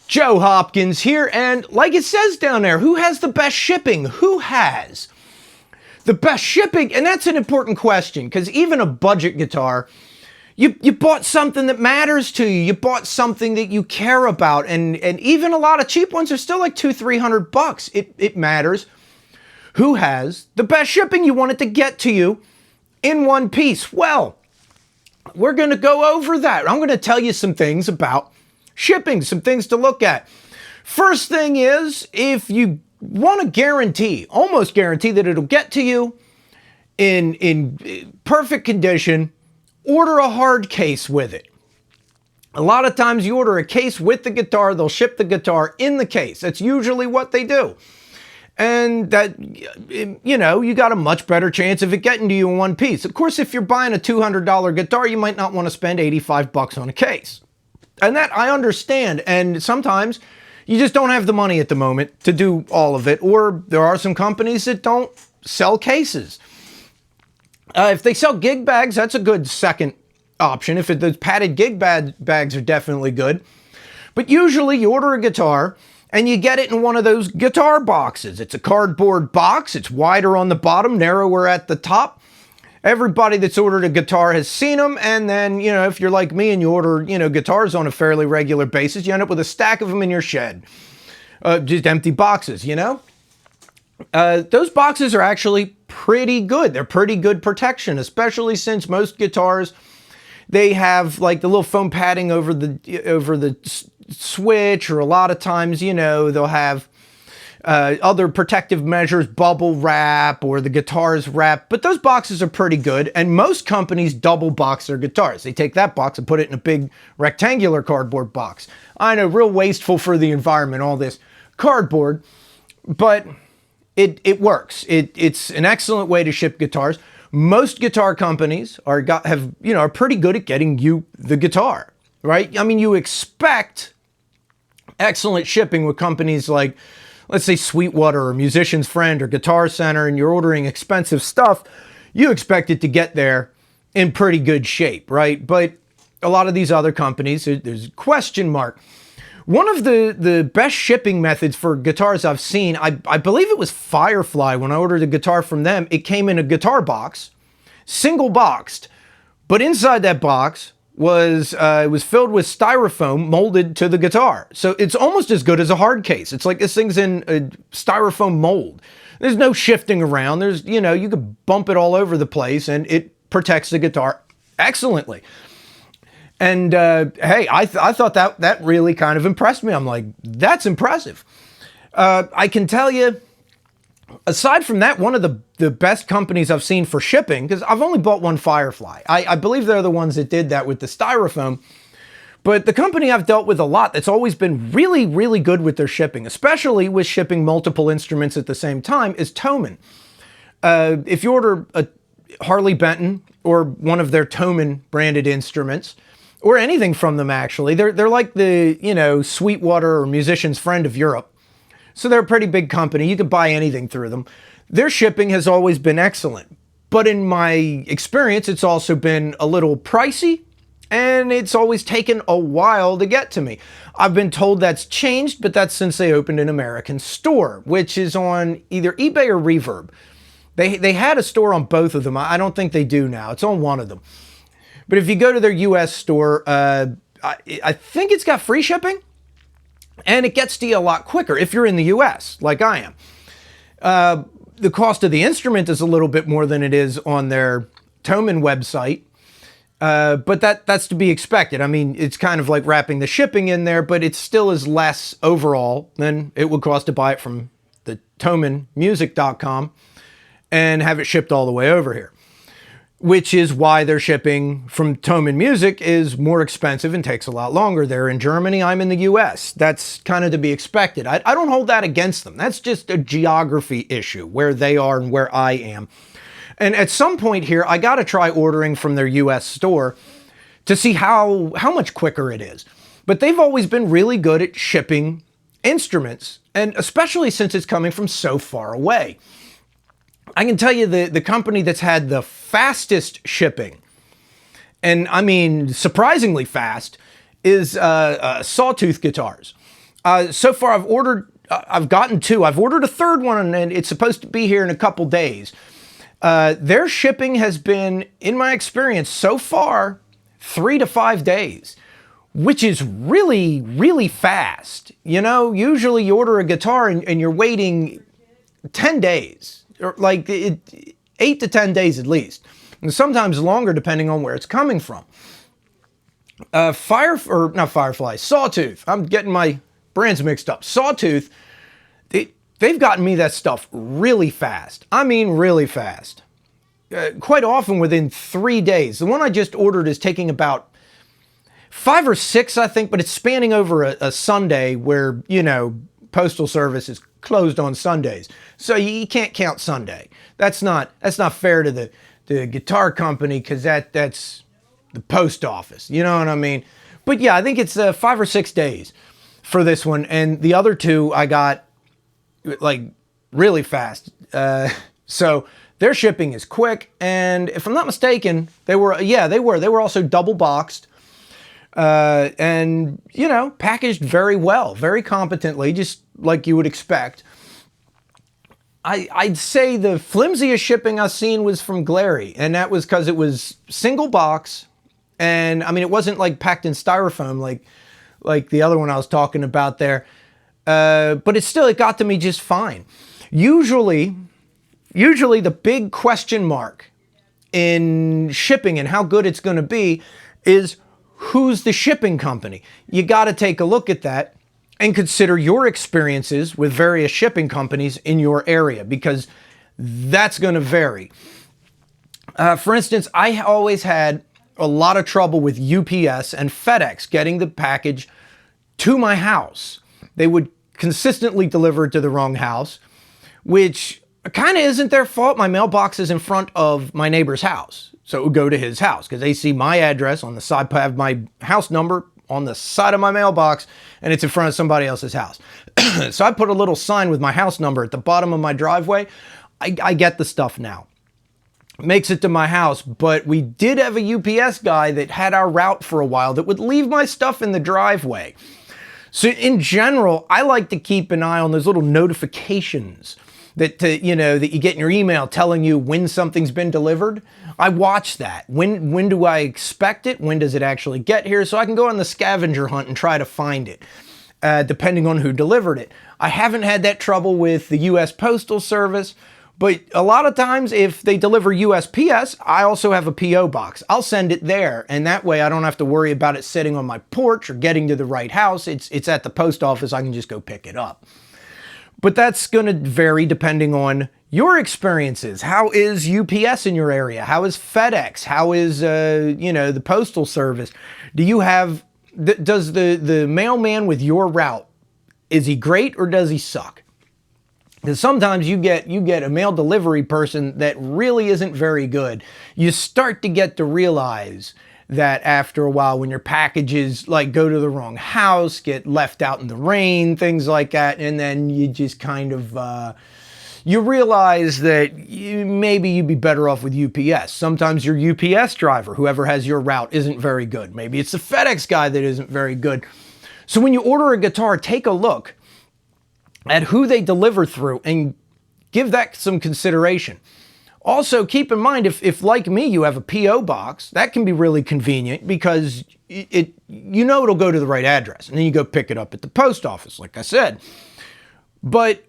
Joe Hopkins here, and like it says down there, who has the best shipping? Who has the best shipping? And that's an important question, because even a budget guitar, you bought something that matters to you. You bought something that you care about, and even a lot of cheap ones are still like $200-300. It matters. Who has the best shipping? You want it to get to you in one piece. Well, we're going to go over that. I'm going to tell you some things about shipping, some things to look at. First thing is, if you want to guarantee, almost guarantee that it'll get to you in perfect condition, order a hard case with it. A lot of times you order a case with the guitar, they'll ship the guitar in the case. That's usually what they do. And that, you know, you got a much better chance of it getting to you in one piece. Of course, if you're buying a $200 guitar, you might not want to spend $85 on a case. And that I understand. And sometimes you just don't have the money at the moment to do all of it. Or there are some companies that don't sell cases. If they sell gig bags, that's a good second option. If those padded gig bags are definitely good. But usually you order a guitar and you get it in one of those guitar boxes. It's a cardboard box. It's wider on the bottom, narrower at the top. Everybody that's ordered a guitar has seen them. And then, you know, if you're like me and you order, you know, guitars on a fairly regular basis, you end up with a stack of them in your shed. Just empty boxes, you know? Those boxes are actually pretty good. They're pretty good protection, especially since most guitars, they have like the little foam padding over the switch, or a lot of times, you know, they'll have other protective measures, bubble wrap, or the guitar's wrap. But those boxes are pretty good, and most companies double box their guitars. They take that box and put it in a big rectangular cardboard box. I know, real wasteful for the environment, all this cardboard, but it works. It's an excellent way to ship guitars. Most guitar companies are pretty good at getting you the guitar, right? I mean, you expect excellent shipping with companies like, let's say, Sweetwater or Musician's Friend or Guitar Center, and you're ordering expensive stuff. You expect it to get there in pretty good shape, right? But a lot of these other companies, there's a question mark. One of the best shipping methods for guitars I've seen, I believe it was Firefly. When I ordered a guitar from them, it came in a guitar box, single boxed, but inside that box was it was filled with styrofoam molded to the guitar. So it's almost as good as a hard case. It's like this thing's in a styrofoam mold. There's no shifting around. There's, you know, you could bump it all over the place and it protects the guitar excellently. And hey, I thought that really kind of impressed me. I'm like, that's impressive. I can tell you, aside from that, one of the best companies I've seen for shipping, because I've only bought one Firefly. I believe they're the ones that did that with the styrofoam. But the company I've dealt with a lot that's always been really, really good with their shipping, especially with shipping multiple instruments at the same time, is Thomann. If you order a Harley Benton or one of their Thomann branded instruments, or anything from them, actually, they're like the, you know, Sweetwater or Musician's Friend of Europe. So they're a pretty big company. You can buy anything through them. Their shipping has always been excellent. But in my experience, it's also been a little pricey, and it's always taken a while to get to me. I've been told that's changed, but that's since they opened an American store, which is on either eBay or Reverb. They had a store on both of them. I don't think they do now. It's on one of them. But if you go to their US store, I think it's got free shipping, and it gets to you a lot quicker if you're in the US, like I am. The cost of the instrument is a little bit more than it is on their Thomann website, but that's to be expected. I mean, it's kind of like wrapping the shipping in there, but it still is less overall than it would cost to buy it from the ThoMannMusic.com and have it shipped all the way over here. Which is why their shipping from Thomann Music is more expensive and takes a lot longer. They're in Germany, I'm in the US. That's kind of to be expected. I don't hold that against them. That's just a geography issue, where they are and where I am. And at some point here, I got to try ordering from their US store to see how much quicker it is. But they've always been really good at shipping instruments, and especially since it's coming from so far away. I can tell you the company that's had the fastest shipping, and I mean surprisingly fast, is Sawtooth Guitars. So far I've gotten 2. I've ordered a third one, and it's supposed to be here in a couple days. Their shipping has been, in my experience so far, 3 to 5 days, which is really, really fast. You know, usually you order a guitar and you're waiting 10 days, or like 8 to 10 days at least, and sometimes longer depending on where it's coming from. Sawtooth. I'm getting my brands mixed up. Sawtooth, they've gotten me that stuff really fast. I mean, really fast. Quite often within 3 days. The one I just ordered is taking about 5 or 6, I think, but it's spanning over a Sunday where, you know, postal service is closed on Sundays. So you can't count Sunday. That's not fair to the guitar company, because that's the post office. You know what I mean? But yeah, I think it's 5 or 6 days for this one. And the other 2 I got like really fast. So their shipping is quick. And if I'm not mistaken, they were also double boxed. And, you know, packaged very well, very competently, just like you would expect. I'd say the flimsiest shipping I've seen was from Glary, and that was because it was single box, and I mean, it wasn't like packed in styrofoam like the other one I was talking about there, but it got to me just fine. Usually the big question mark in shipping and how good it's going to be is who's the shipping company. You got to take a look at that and consider your experiences with various shipping companies in your area, because that's going to vary. For instance, I always had a lot of trouble with UPS and FedEx getting the package to my house. They would consistently deliver it to the wrong house, which kind of isn't their fault. My mailbox is in front of my neighbor's house, so it would go to his house because they see my address on the side. I have my house number on the side of my mailbox, and it's in front of somebody else's house. So I put a little sign with my house number at the bottom of my driveway. I get the stuff now. Makes it to my house, but we did have a UPS guy that had our route for a while that would leave my stuff in the driveway. So in general, I like to keep an eye on those little notifications that you get in your email telling you when something's been delivered. I watch that. When do I expect it? When does it actually get here? So I can go on the scavenger hunt and try to find it, depending on who delivered it. I haven't had that trouble with the U.S. Postal Service, but a lot of times if they deliver USPS, I also have a P.O. box. I'll send it there, and that way I don't have to worry about it sitting on my porch or getting to the right house. It's at the post office. I can just go pick it up. But that's going to vary depending on your experiences. How is UPS in your area? How is FedEx? How is, the Postal Service? Do you have, does the mailman with your route, is he great or does he suck? Because sometimes you get a mail delivery person that really isn't very good. You start to get to realize that after a while, when your packages like go to the wrong house, get left out in the rain, things like that, and then you just kind of you realize that maybe you'd be better off with UPS. Sometimes your UPS driver, whoever has your route, isn't very good. Maybe it's the FedEx guy that isn't very good. So when you order a guitar, take a look at who they deliver through and give that some consideration. Also, keep in mind, if like me, you have a P.O. box, that can be really convenient because it'll go to the right address, and then you go pick it up at the post office, like I said. But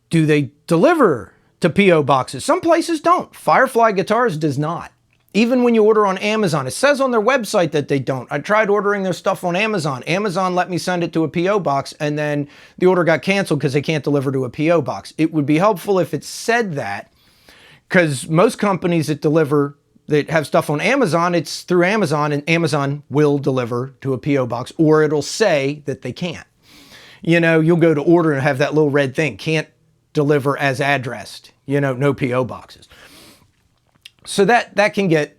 do they deliver to P.O. boxes? Some places don't. Firefly Guitars does not. Even when you order on Amazon, it says on their website that they don't. I tried ordering their stuff on Amazon. Amazon let me send it to a P.O. box, and then the order got canceled because they can't deliver to a P.O. box. It would be helpful if it said that, because most companies that have stuff on Amazon, it's through Amazon, and Amazon will deliver to a P.O. box, or it'll say that they can't. You'll go to order and have that little red thing, can't deliver as addressed, no P.O. boxes. So that can get,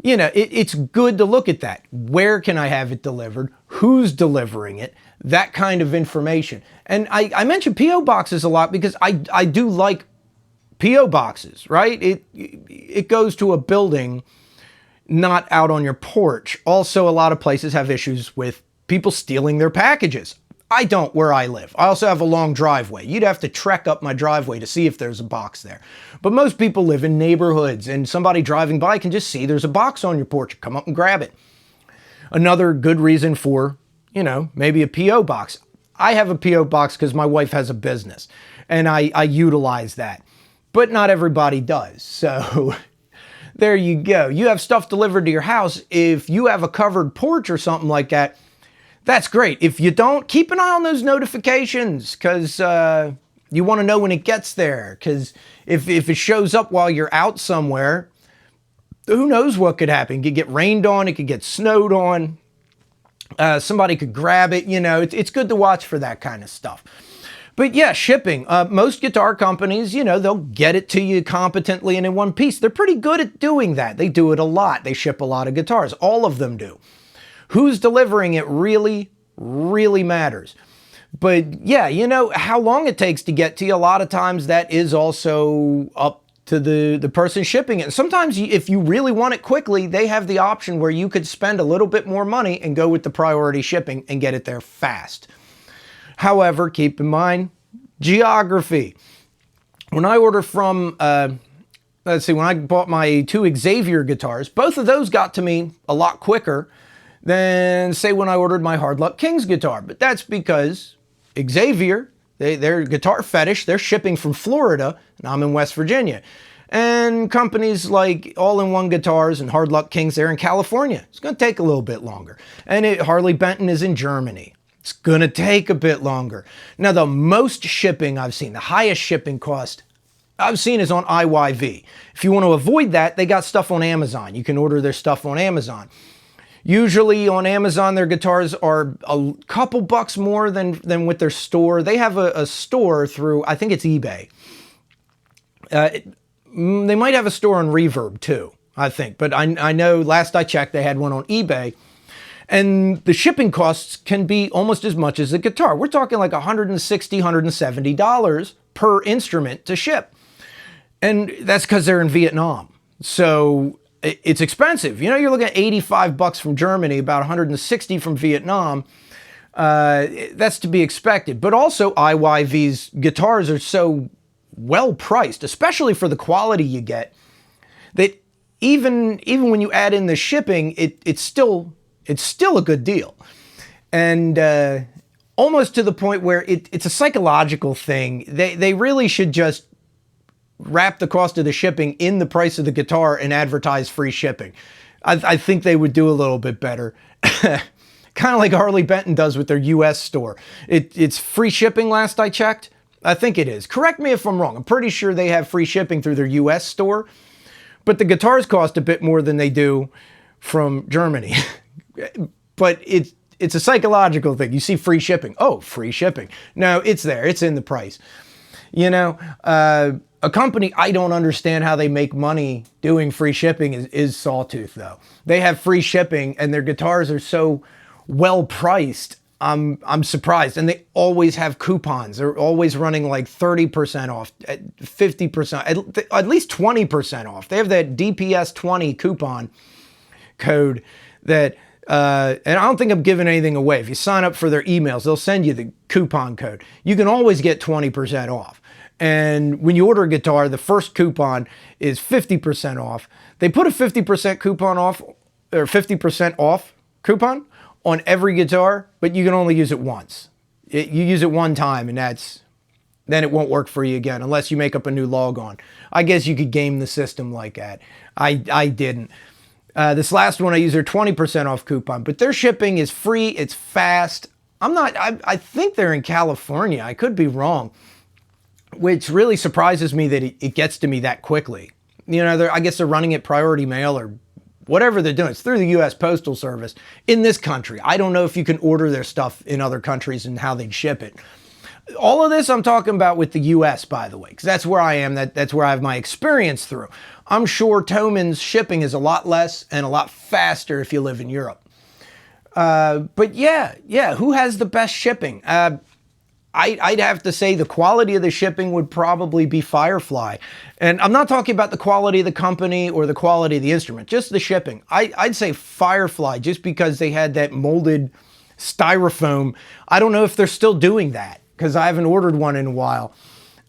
it's good to look at that. Where can I have it delivered? Who's delivering it? That kind of information. And I mention P.O. boxes a lot because I do like P.O. boxes, right? It goes to a building, not out on your porch. Also, a lot of places have issues with people stealing their packages. I don't where I live. I also have a long driveway. You'd have to trek up my driveway to see if there's a box there. But most people live in neighborhoods, and somebody driving by can just see there's a box on your porch. Come up and grab it. Another good reason for, maybe a P.O. box. I have a P.O. box because my wife has a business, and I utilize that. But not everybody does. So there you go. You have stuff delivered to your house. If you have a covered porch or something like that, that's great. If you don't, keep an eye on those notifications, because you want to know when it gets there. Because if it shows up while you're out somewhere, who knows what could happen. It could get rained on. It could get snowed on. Somebody could grab it. It's good to watch for that kind of stuff. But yeah, shipping. Most guitar companies, they'll get it to you competently and in one piece. They're pretty good at doing that. They do it a lot. They ship a lot of guitars. All of them do. Who's delivering it really, really matters. But yeah, how long it takes to get to you, a lot of times that is also up to the person shipping it. Sometimes if you really want it quickly, they have the option where you could spend a little bit more money and go with the priority shipping and get it there fast. However, keep in mind, geography. When I order from, when I bought my 2 Xavier guitars, both of those got to me a lot quicker than, say, when I ordered my Hard Luck Kings guitar. But that's because Xavier, they're Guitar Fetish, they're shipping from Florida, and I'm in West Virginia. And companies like All-in-One Guitars and Hard Luck Kings, they're in California. It's going to take a little bit longer. And Harley Benton is in Germany. It's going to take a bit longer. Now, the most shipping I've seen, the highest shipping cost I've seen is on IYV. If you want to avoid that, they got stuff on Amazon. You can order their stuff on Amazon. Usually on Amazon, their guitars are a couple bucks more than with their store. They have a store through, I think it's eBay. They might have a store on Reverb too, I think. But I know last I checked, they had one on eBay. And the shipping costs can be almost as much as a guitar. We're talking like $160, $170 per instrument to ship. And that's because they're in Vietnam. So it's expensive. You're looking at 85 bucks from Germany, about 160 from Vietnam. That's to be expected. But also IYV's guitars are so well priced, especially for the quality you get, that even when you add in the shipping, it's still a good deal. And almost to the point where it's a psychological thing. They really should just wrap the cost of the shipping in the price of the guitar and advertise free shipping. I think they would do a little bit better. Kind of like Harley Benton does with their US store. It's free shipping last I checked. I think it is. Correct me if I'm wrong. I'm pretty sure they have free shipping through their US store. But the guitars cost a bit more than they do from Germany. But it's a psychological thing. You see free shipping. Oh, free shipping. No, it's there. It's in the price. A company I don't understand how they make money doing free shipping is Sawtooth, though. They have free shipping and their guitars are so well priced. I'm surprised. And they always have coupons. They're always running like 30% off, 50%, at least 20% off. They have that DPS 20 coupon code that, and I don't think I'm giving anything away. If you sign up for their emails, they'll send you the coupon code. You can always get 20% off. And when you order a guitar, the first coupon is 50% off. They put a 50% coupon off, or 50% off coupon on every guitar, but you can only use it once. You use it one time, and then it won't work for you again unless you make up a new logon. I guess you could game the system like that. I didn't. This last one, I used their 20% off coupon, but their shipping is free. It's fast. I think they're in California. I could be wrong, which really surprises me that it gets to me that quickly. I guess they're running it priority mail or whatever they're doing. It's through the U.S. Postal Service in this country. I don't know if you can order their stuff in other countries and how they'd ship it. All of this I'm talking about with the U.S., by the way, because that's where I am. That's where I have my experience through. I'm sure Thoman's shipping is a lot less and a lot faster if you live in Europe. But yeah, who has the best shipping? I'd have to say the quality of the shipping would probably be Firefly. And I'm not talking about the quality of the company or the quality of the instrument, just the shipping. I'd say Firefly, just because they had that molded styrofoam. I don't know if they're still doing that because I haven't ordered one in a while.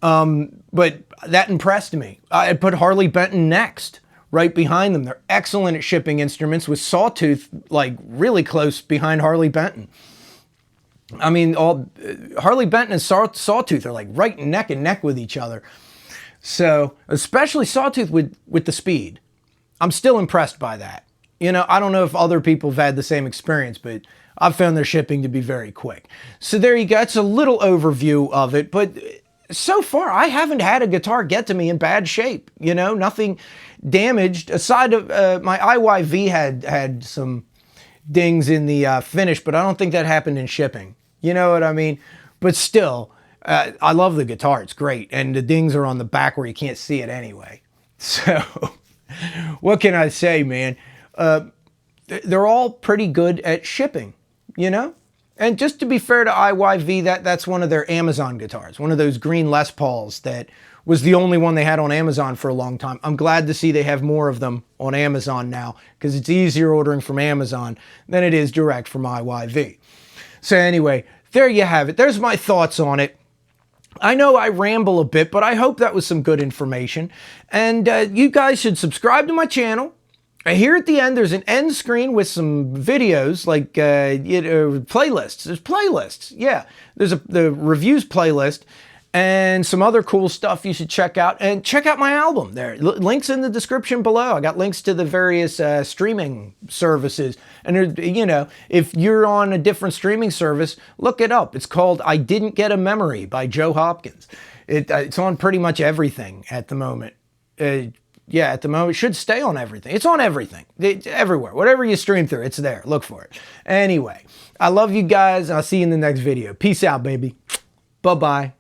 But that impressed me. I put Harley Benton next, right behind them. They're excellent at shipping instruments, with Sawtooth like really close behind Harley Benton. I mean, Harley Benton and Sawtooth are like right neck and neck with each other. So, especially Sawtooth with the speed. I'm still impressed by that. You know, I don't know if other people have had the same experience, but I've found their shipping to be very quick. So there you go. It's a little overview of it, but so far I haven't had a guitar get to me in bad shape. You know, nothing damaged. Aside of my IYV had some dings in the finish, but I don't think that happened in shipping. You know what I mean? But still, I love the guitar. It's great. And the dings are on the back where you can't see it anyway. So what can I say, man? They're all pretty good at shipping, you know? And just to be fair to IYV, that's one of their Amazon guitars, one of those green Les Pauls that was the only one they had on Amazon for a long time. I'm glad to see they have more of them on Amazon now, because it's easier ordering from Amazon than it is direct from IYV. So anyway, there you have it. There's my thoughts on it. I know I ramble a bit, but I hope that was some good information. And you guys should subscribe to my channel. Here at the end, there's an end screen with some videos, like playlists. There's playlists, yeah. There's the reviews playlist and some other cool stuff you should check out. And check out my album there. Links in the description below. I got links to the various streaming services. And, you know, if you're on a different streaming service, look it up. It's called I Didn't Get a Memory by Joe Hopkins. It's on pretty much everything at the moment. Yeah, at the moment, it should stay on everything. It's on everything. It's everywhere. Whatever you stream through, it's there. Look for it. Anyway, I love you guys. I'll see you in the next video. Peace out, baby. Bye-bye.